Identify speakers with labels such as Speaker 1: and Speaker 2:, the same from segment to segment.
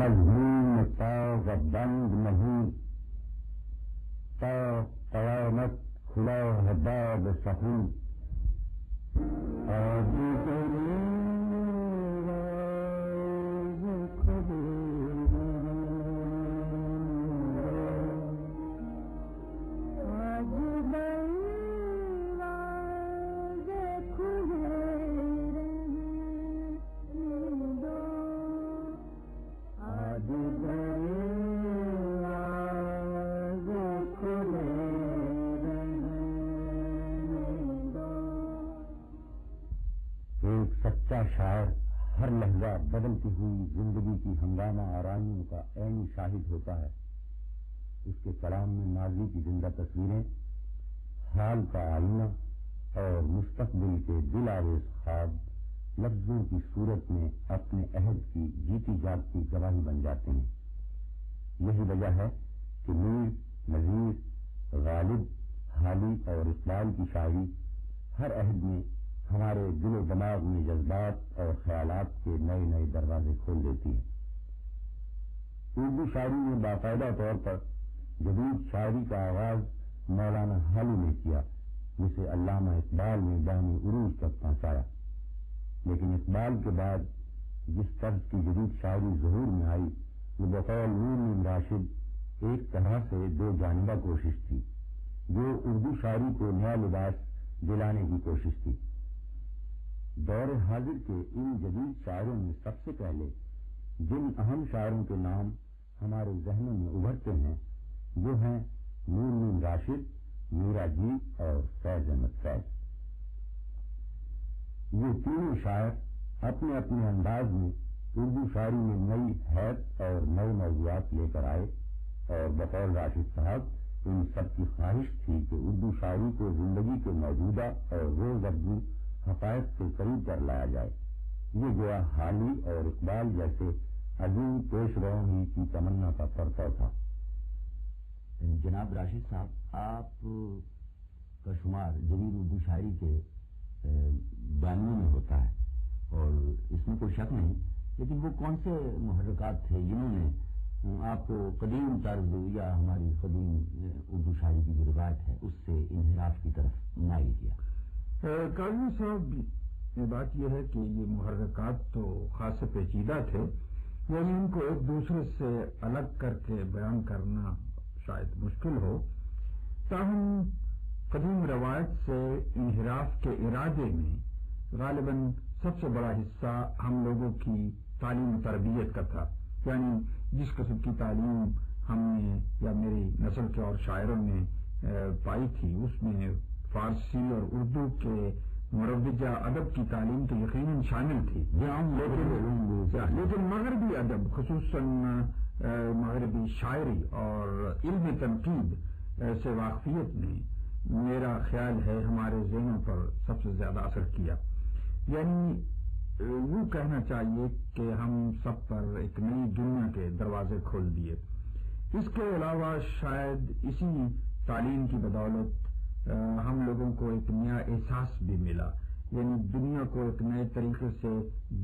Speaker 1: मजमून ताज़ बंद नहीं, ता क़यामत खुला है बाब सहूल। सच्चा शायर हर लहजा बदलती हुई जिंदगी की हंगामा आरामियों का ऐन शाहिद होता है। उसके कलाम में माजी की जिंदा तस्वीरें, हाल का आईना और मुस्तकबिल के दिलावेज ख्वाब लफ्जों की सूरत में अपने अहद की जीती जागती गवाही बन जाते हैं। यही वजह है कि मीर, नज़ीर, गालिब, हाली और इकबाल की शायरी हर अहद में हमारे दिलो दिमाग में जज्बात और ख्यालात के नए नए दरवाजे खोल देती है। उर्दू शायरी ने बाकायदा तौर पर जदीद शायरी का आगाज मौलाना हाली ने किया, जिसे अल्लामा इकबाल ने दानी उरूज तक पहुंचाया। लेकिन इकबाल के बाद जिस तर्ज की जदीद शायरी ज़ुहूर में आई, वो बकौल नूर राशिद एक तरह से दो जानिबा कोशिश थी, जो उर्दू शायरी को नया लिबास दिलाने की कोशिश थी। दौर हाजिर के इन जदीद शायरों में सबसे पहले जिन अहम शायरों के नाम हमारे जहनों में उभरते हैं, वो हैं नूर राशिद, मीरा जी और फैज अहमद फैज। ये तीनों शायर अपने अपने अंदाज में उर्दू शायरी में नई हैत और नए मौज़ूआत लेकर आए और बकौल राशिद साहब इन सबकी ख्वाहिश थी कि उर्दू शायरी को जिंदगी के मौजूदा और रोज़अफ़ज़ू हक़ाइक़ के करीब कर लाया जाए। ये गोया हाली और इकबाल जैसे अजीम पेशरों ही की तमन्ना का परतव था।
Speaker 2: जनाब राशिद साहब, आप का शुमार जदीद उर्दू शायरी के बानियों में होता है और इसमें कोई शक नहीं, लेकिन वो कौन से मुहर्रिकात थे जिन्होंने आपको कदीम तर्ज या हमारी कदीम उर्दू शायरी की जो रिवायत है उससे इन्हिराफ की तरफ माइल किया?
Speaker 3: काजी साहब, ये बात यह है कि ये मुहर्रिकात तो खास पेचीदा थे, यानी इनको एक दूसरे से अलग करके बयान करना शायद मुश्किल हो। ताहम कदीम रवायत से इन्हिराफ के इरादे में गालिबन सबसे बड़ा हिस्सा हम लोगों की तालीम तरबियत का था। यानी जिस किस्म की तालीम हमने या मेरी नस्ल के और शायरों ने पाई थी, उसमें फारसी और उर्दू के मुरव्विजा अदब की तालीम तो यकीनन शामिल थी, लेकिन मगरबी अदब, खुसूसन मगरबी शायरी और इल्म तनकीद से वाकफियत ने मेरा ख्याल है हमारे ज़हनों पर सबसे ज्यादा असर किया। यानी यूँ कहना चाहिए कि हम सब पर एक नई दुनिया के दरवाजे खोल दिए। इसके अलावा शायद इसी तालीम की बदौलत हम लोगों को एक नया एहसास भी मिला, यानी दुनिया को एक नए तरीके से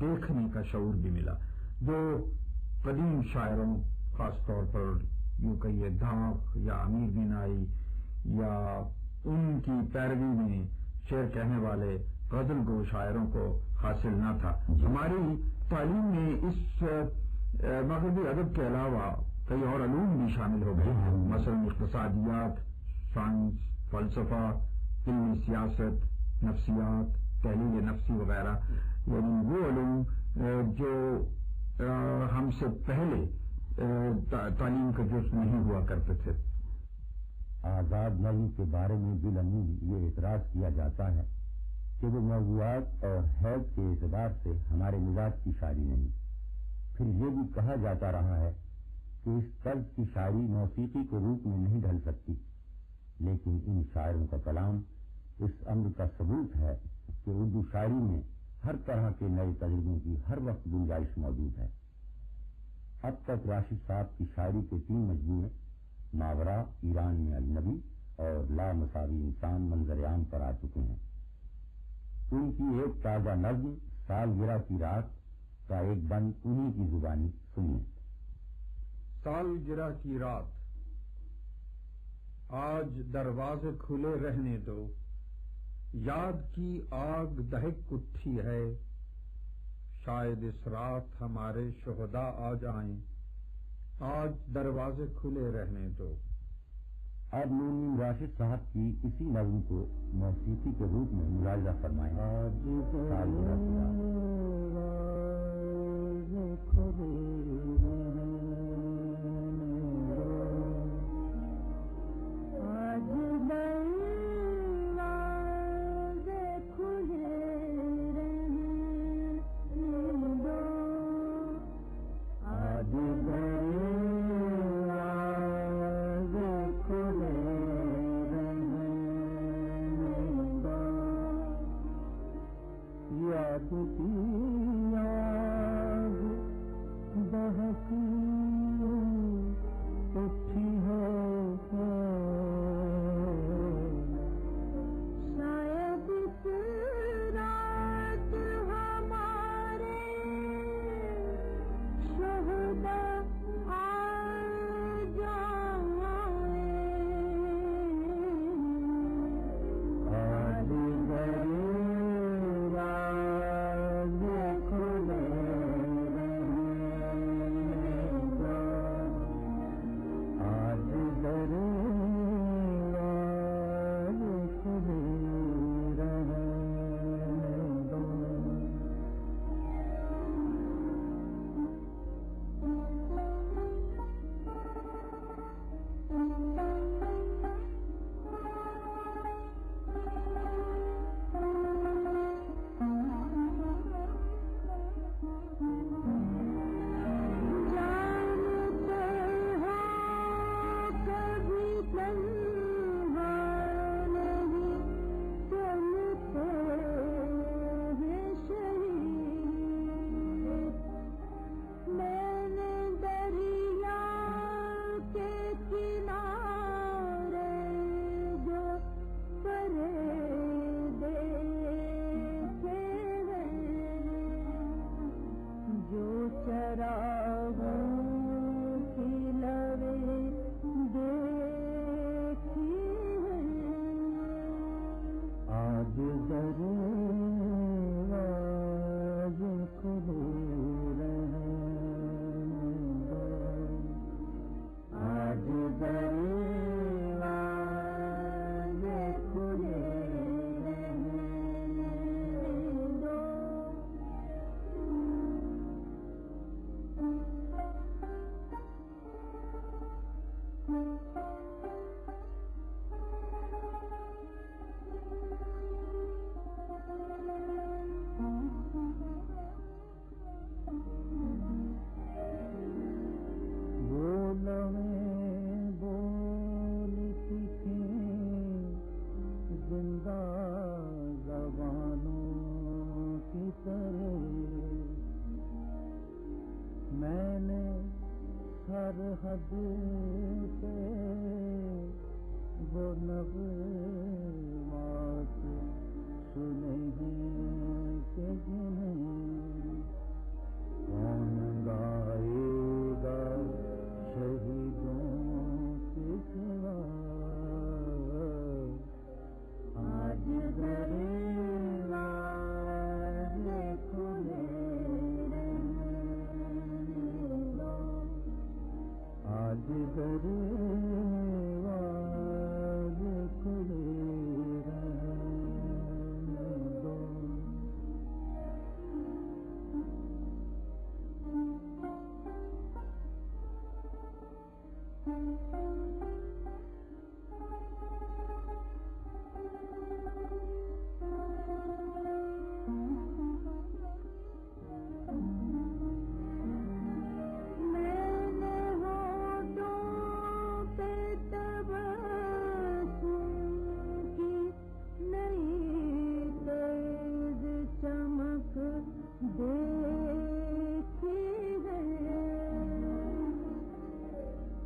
Speaker 3: देखने का शऊर भी मिला, जो कदीम शायरों, खासतौर पर यूँ कहिए धाक या अमीर बिनाई या उनकी पैरवी में शेर कहने वाले गजल गो शायरों को हासिल न था। हमारी तालीम में इस मगरबी अदब के अलावा कई और अलूम भी शामिल हो गए, मसलन इक़्तिसादियात, साइंस, फलसफा, इल्म सियासत, नफ्सियात, तहलील नफ्सी वगैरह, यानी वो अलूम जो हमसे पहले तालीम का जुज़ नहीं हुआ करते थे।
Speaker 1: आजाद नई के बारे में बिलअमूल ये एतराज किया जाता है कि वो मौज़ूआत और हैत के एतबार से हमारे मिजाज की शायरी नहीं। फिर ये भी कहा जाता रहा है कि इस तर्ज की शायरी मौसीकी के रूप में नहीं ढल सकती, लेकिन इन शायरों का कलाम इस अम्र का सबूत है कि उर्दू शायरी में हर तरह के नए तजुर्बों की हर वक्त गुंजाइश मौजूद है। अब तक राशिद साहब की शायरी के 3 मजमूए मावरा, ईरान में अजनबी और ला मसावी इंसान मंजर-ए-आम पर आ चुके हैं। उनकी एक ताजा नज्म सालगिरह की रात का एक बंद उन्हीं की जुबानी सुनिए।
Speaker 3: सालगिरह की रात, आज दरवाजे खुले रहने दो, याद की आग दहक उठी है, शायद इस रात हमारे शुहदा आ जाएं, आज दरवाजे खुले रहने दो।
Speaker 1: अब नूनी राशिद साहब की इसी नज़्म को मौसीकी के रूप में मुलाहिजा फरमाएं।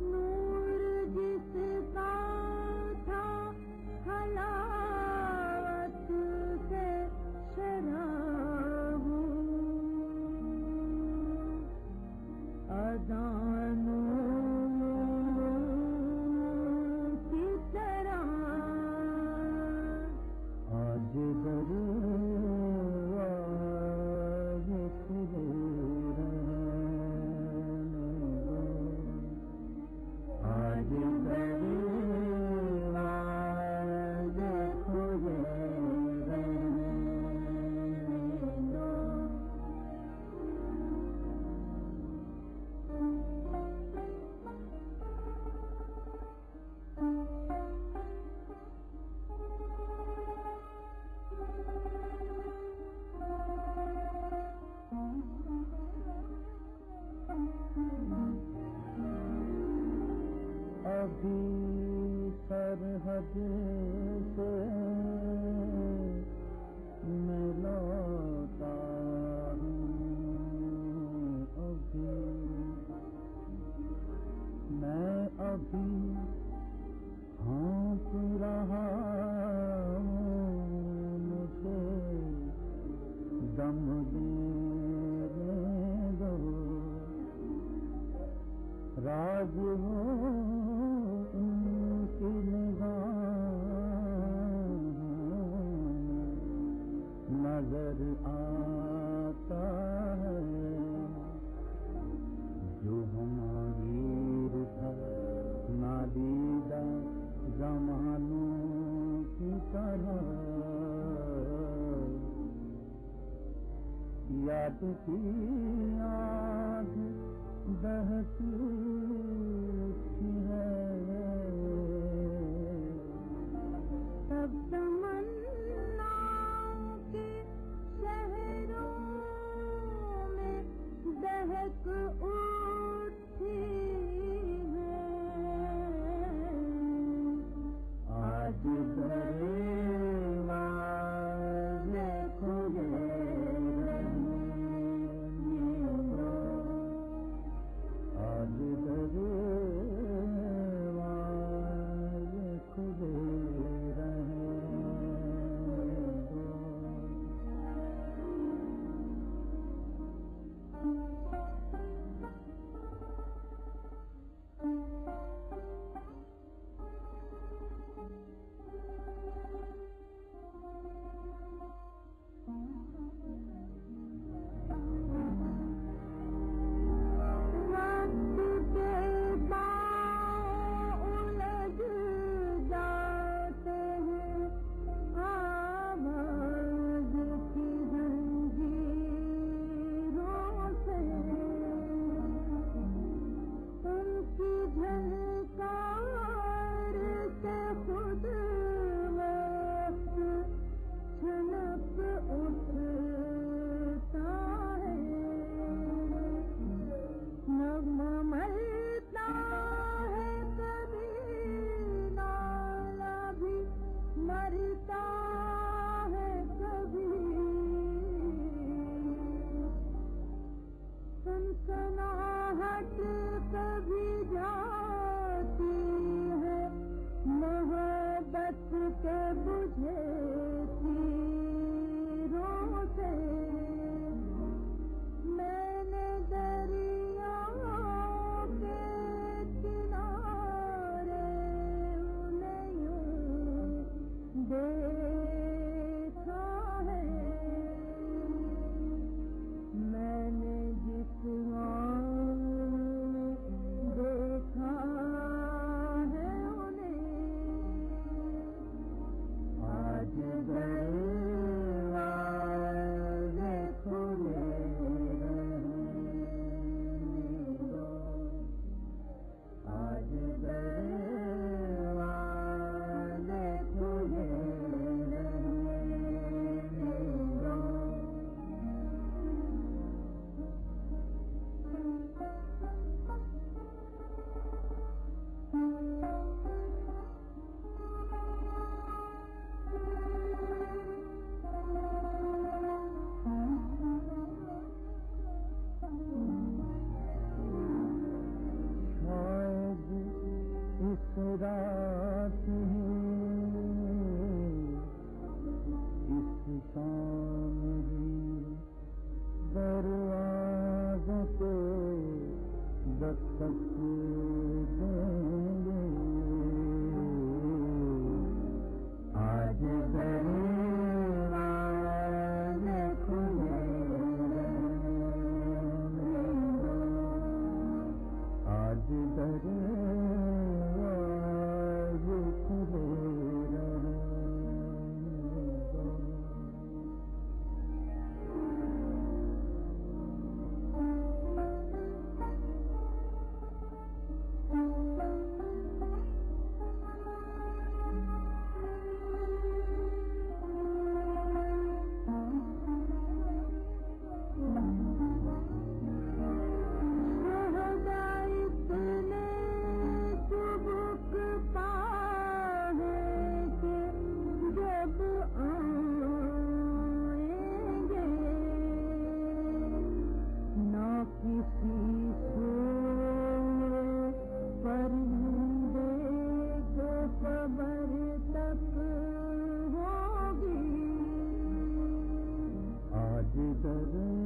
Speaker 4: नूर
Speaker 1: अभी सरहद से मैं लौटा मैं अभी हाँप रहा मुझे दम देने दो राज हो उनकी निगाह नजर आता है जो हमारी नादीदा ज़मानों की तरह याद की याद बहती है
Speaker 4: सब तमन्नाओं के शहरों में दहक उठी है
Speaker 1: आज दरवाज़े खुले आज दरवाज़े खुले रात ही इस शाम ही दरवाज़े पे दस्तक देंगे आज दरवाज़े खुले आज दरवाज़े खुले
Speaker 4: करें